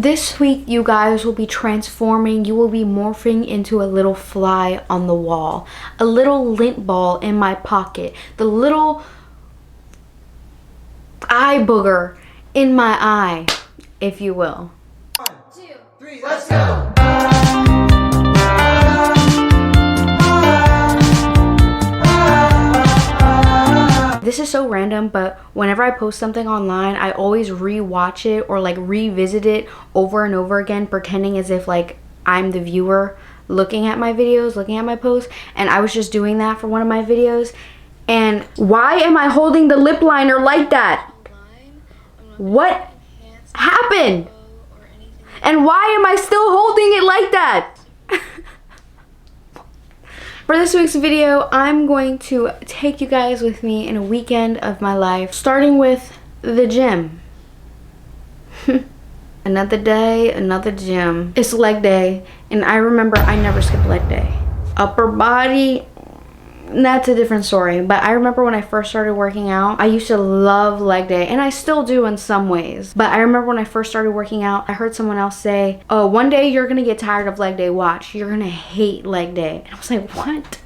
This week, you guys will be transforming. You will be morphing into a little fly on the wall, a little lint ball in my pocket, the little eye booger in my eye, if you will. 1, 2, 3, let's go! This is so random, but whenever I post something online, I always re-watch it or like revisit it over and over again, pretending as if like I'm the viewer looking at my videos, looking at my posts. And I was just doing that for one of my videos. And why am I holding the lip liner like that? What happened? And why am I still holding it like that? For this week's video, I'm going to take you guys with me in a weekend of my life, starting with the gym. Another day, another gym. It's leg day, and I remember I never skipped leg day. Upper body, that's a different story, but I remember when I first started working out, I used to love leg day, and I still do in some ways. But I remember when I first started working out, I heard someone else say, oh, one day you're gonna get tired of leg day, watch, you're gonna hate leg day. And I was like, what?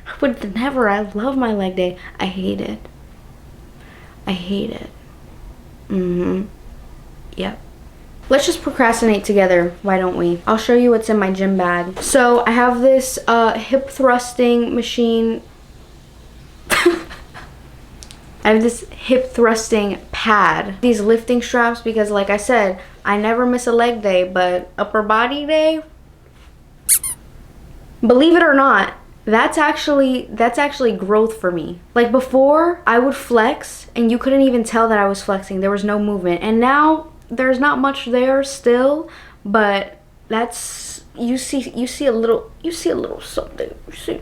I would never. I love my leg day. I hate it. I hate it. Yep. Let's just procrastinate together, why don't we? I'll show you what's in my gym bag. So I have this hip thrusting machine. I have this hip thrusting pad. These lifting straps, because like I said, I never miss a leg day, but upper body day, believe it or not, that's actually growth for me. Like before, I would flex and you couldn't even tell that I was flexing. There was no movement. And now there's not much there still, but that's, you see a little something. You see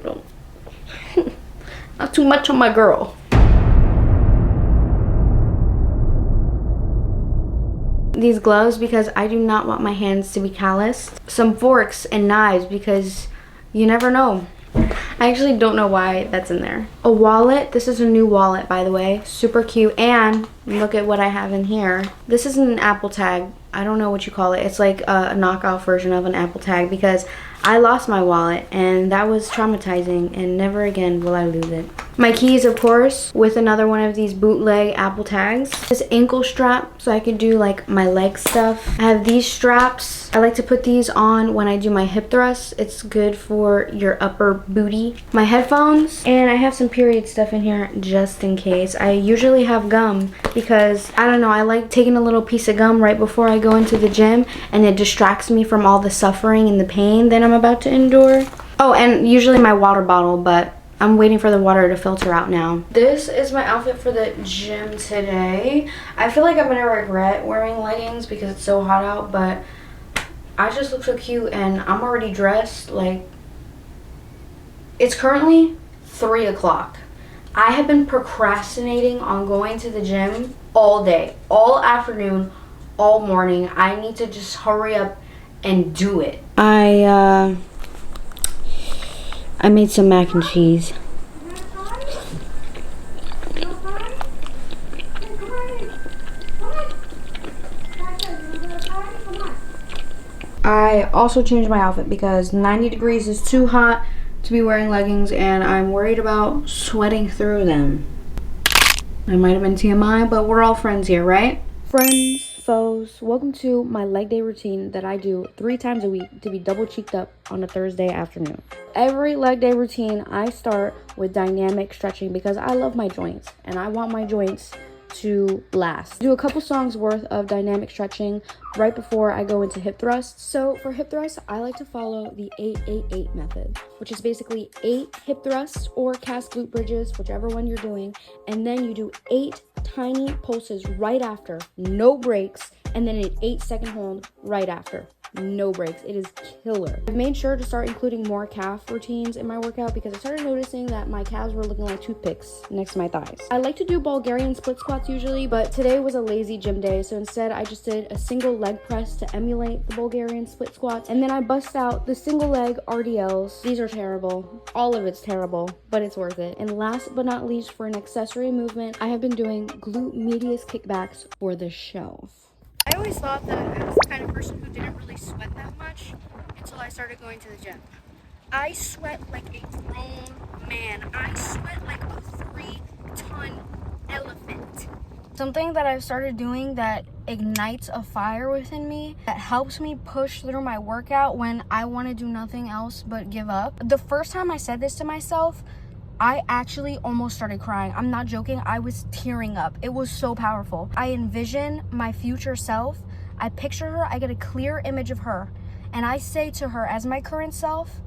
not too much on my girl. These gloves because I do not want my hands to be calloused. Some forks and knives because you never know. I actually don't know why that's in there. A wallet. This is a new wallet, by the way. Super cute. And look at what I have in here. This isn't an Apple tag. I don't know what you call it. It's like a knockoff version of an Apple tag because I lost my wallet and that was traumatizing and never again will I lose it. My keys, of course, with another one of these bootleg Apple tags. This ankle strap so I can do like my leg stuff. I have these straps. I like to put these on when I do my hip thrusts. It's good for your upper booty. My headphones, and I have some period stuff in here just in case. I usually have gum because, I don't know, I like taking a little piece of gum right before I go into the gym and it distracts me from all the suffering and the pain that I'm about to endure. Oh, and usually my water bottle, but I'm waiting for the water to filter out now. This is my outfit for the gym today. I feel like I'm gonna regret wearing leggings because it's so hot out, but I just look so cute and I'm already dressed. Like, it's currently 3 o'clock. I have been procrastinating on going to the gym all day, all afternoon, all morning. I need to just hurry up and do it. I made some mac and cheese. I also changed my outfit because 90 degrees is too hot to be wearing leggings and I'm worried about sweating through them. I might have been TMI, but we're all friends here, right? Friends, foes, welcome to my leg day routine that I do 3 times a week to be double cheeked up on a Thursday afternoon. Every leg day routine, I start with dynamic stretching because I love my joints and I want my joints to last. Do a couple songs worth of dynamic stretching right before I go into hip thrusts. So for hip thrusts, I like to follow the 8-8-8 method, which is basically 8 hip thrusts or calf glute bridges, whichever one you're doing, and then you do 8 tiny pulses right after, no breaks, and then an 8-second hold right after. No breaks. It is killer. I've made sure to start including more calf routines in my workout because I started noticing that my calves were looking like toothpicks next to my thighs. I like to do Bulgarian split squats usually, but today was a lazy gym day, so instead I just did a single leg press to emulate the Bulgarian split squats, and then I bust out the single leg RDLs. These are terrible. All of it's terrible, but it's worth it. And last but not least, for an accessory movement, I have been doing glute medius kickbacks for the shelf. I always thought that I was the kind of person who didn't really sweat that much until I started going to the gym. I sweat like a grown man. I sweat like a 3-ton elephant. Something that I've started doing that ignites a fire within me, that helps me push through my workout when I want to do nothing else but give up. The first time I said this to myself, I actually almost started crying. I'm not joking. I was tearing up. It was so powerful. I envision my future self. I picture her. I get a clear image of her. And I say to her, as my current self,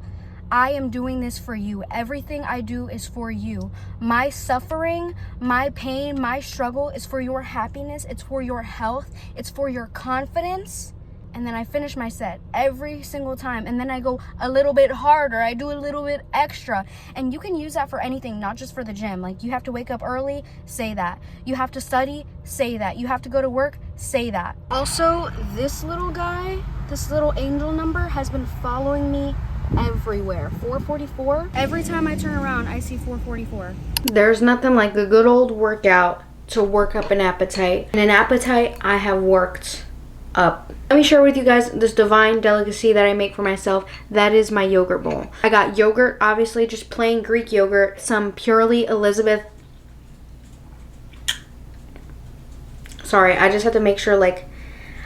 I am doing this for you. Everything I do is for you. My suffering, my pain, my struggle is for your happiness. It's for your health. It's for your confidence. And then I finish my set every single time. And then I go a little bit harder. I do a little bit extra. And you can use that for anything, not just for the gym. Like, you have to wake up early, say that. You have to study, say that. You have to go to work, say that. Also, this little guy, this little angel number has been following me everywhere. 444. Every time I turn around, I see 444. There's nothing like a good old workout to work up an appetite. And an appetite I have worked up. Let me share with you guys this divine delicacy that I make for myself. That is my yogurt bowl. I got yogurt, obviously just plain Greek yogurt, some purely Elizabeth. Sorry, I just had to make sure like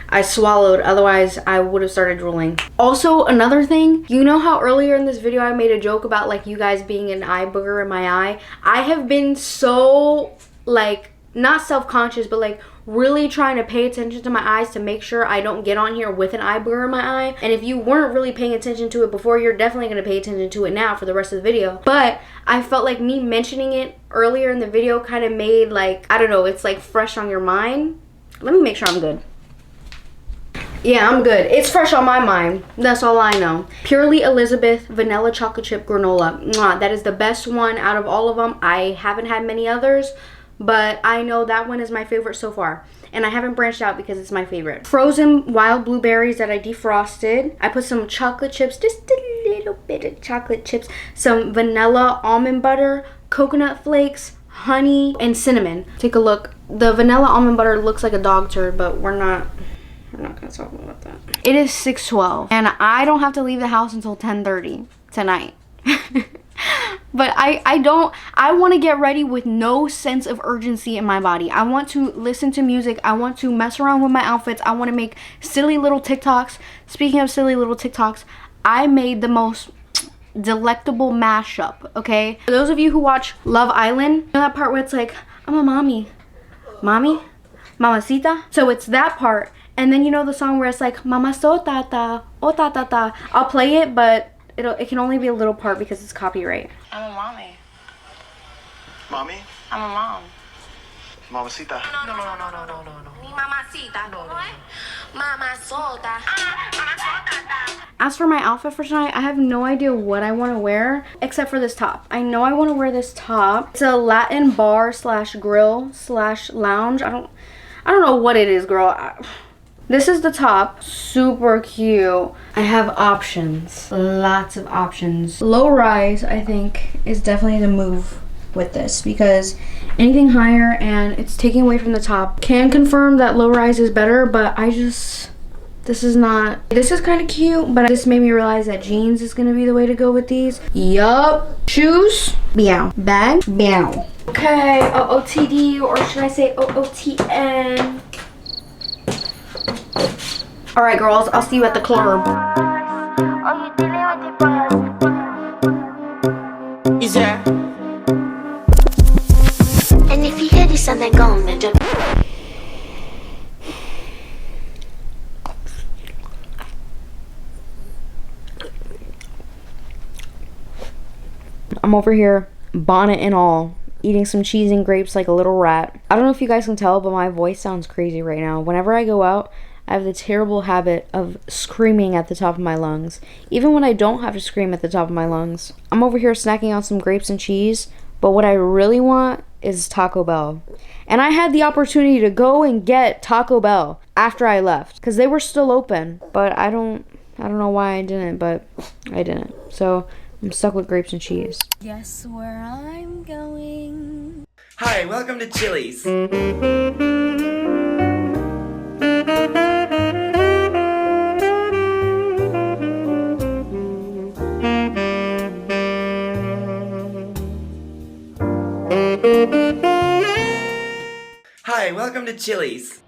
I swallowed, otherwise I would have started drooling. Also, another thing, you know how earlier in this video I made a joke about like you guys being an eye booger in my eye? I have been so like, not self-conscious, but like really trying to pay attention to my eyes to make sure I don't get on here with an eye booger in my eye. And if you weren't really paying attention to it before, you're definitely going to pay attention to it now for the rest of the video. But I felt like me mentioning it earlier in the video kind of made like, I don't know, it's like fresh on your mind. Let me make sure I'm good. Yeah, I'm good. It's fresh on my mind. That's all I know. Purely Elizabeth vanilla chocolate chip granola. Mwah, that is the best one out of all of them. I haven't had many others, but I know that one is my favorite so far. And I haven't branched out because it's my favorite. Frozen wild blueberries that I defrosted. I put some chocolate chips, just a little bit of chocolate chips. Some vanilla almond butter, coconut flakes, honey, and cinnamon. Take a look. The vanilla almond butter looks like a dog turd, but we're not gonna talk about that. It is 6:12 and I don't have to leave the house until 10:30 tonight. But I want to get ready with no sense of urgency in my body. I want to listen to music. I want to mess around with my outfits. I want to make silly little TikToks. Speaking of silly little TikToks, I made the most delectable mashup, okay? For those of you who watch Love Island, you know that part where it's like, I'm a mommy, mamacita? So it's that part. And then you know the song where it's like, mama so tata, oh ta ta ta. I'll play it, but it can only be a little part because it's copyright. I'm a mommy. Mommy? I'm a mom. Mamacita. No. Mi mamacita. No. Mama sota. As for my outfit for tonight, I have no idea what I want to wear except for this top. I know I want to wear this top. It's a Latin bar slash grill slash lounge. I don't know what it is, girl. This is the top. Super cute. I have options. Lots of options. Low rise, I think, is definitely the move with this because anything higher and it's taking away from the top. Can confirm that low rise is better, but this is kind of cute, but this made me realize that jeans is gonna be the way to go with these. Yup. Shoes, meow. Bag, meow. Okay, OOTD, or should I say OOTN? All right, girls, I'll see you at the club. Yeah. And if you hear this and they're gone, then just... I'm over here, bonnet and all, eating some cheese and grapes like a little rat. I don't know if you guys can tell, but my voice sounds crazy right now. Whenever I go out, I have the terrible habit of screaming at the top of my lungs, even when I don't have to scream at the top of my lungs. I'm over here snacking on some grapes and cheese, but what I really want is Taco Bell. And I had the opportunity to go and get Taco Bell after I left, because they were still open, but I don't know why I didn't, but I didn't. So I'm stuck with grapes and cheese. Guess where I'm going? Hi, welcome to Chili's. Hi, welcome to Chili's.